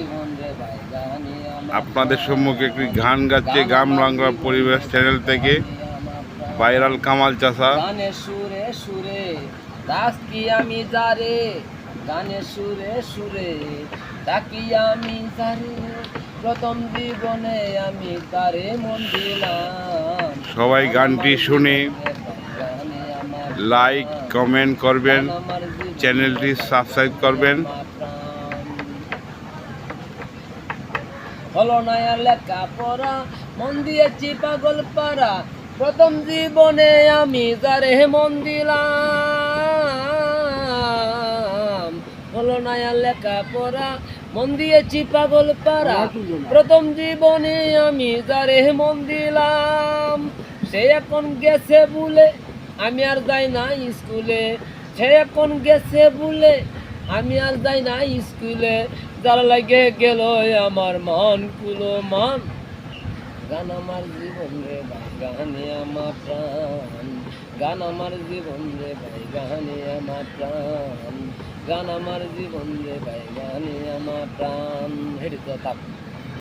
জীবন রে ভাই গানে আমার আপনাদের সম্মুখে একটি গান গাচ্ছে গ্রাম বাংলা পরিবেশ চ্যানেল থেকে ভাইরাল কামাল চাচা। গানের সুরে সুরে ডাকি আমি যারে, গানের সুরে সুরে ডাকি আমি যারে, প্রথম জীবনে আমি তারে মন দিলাম। সবাই গানটি শুনে গানে আমার লাইক কমেন্ট করবেন, আমার জীবন চ্যানেলটি সাবস্ক্রাইব করবেন। আমার প্রাণ। হলো না আর লেখা পড়া, মন দিয়েছি পাগল পারা, প্রথম জীবনে আমি যারে মন দিলাম। হলো না আর লেখা পড়া, মন দিয়েছি পাগল পারা, প্রথম জীবনে আমি যারে মন দিলাম। সে এখন গেছে বলে আমি আর যাই না স্কুলে, সে এখন গেছে বলে আমি আর যাই না স্কুলে, যার লাগে গেল আমার মন কুলো মন। গান আমার জীবন রে ভাই গানে আমার প্রাণ, গান আমার জীবন রে ভাই গানে আমার প্রাণ, গান আমার জীবন রে ভাই গানে আমার প্রাণ। হেঁটে তো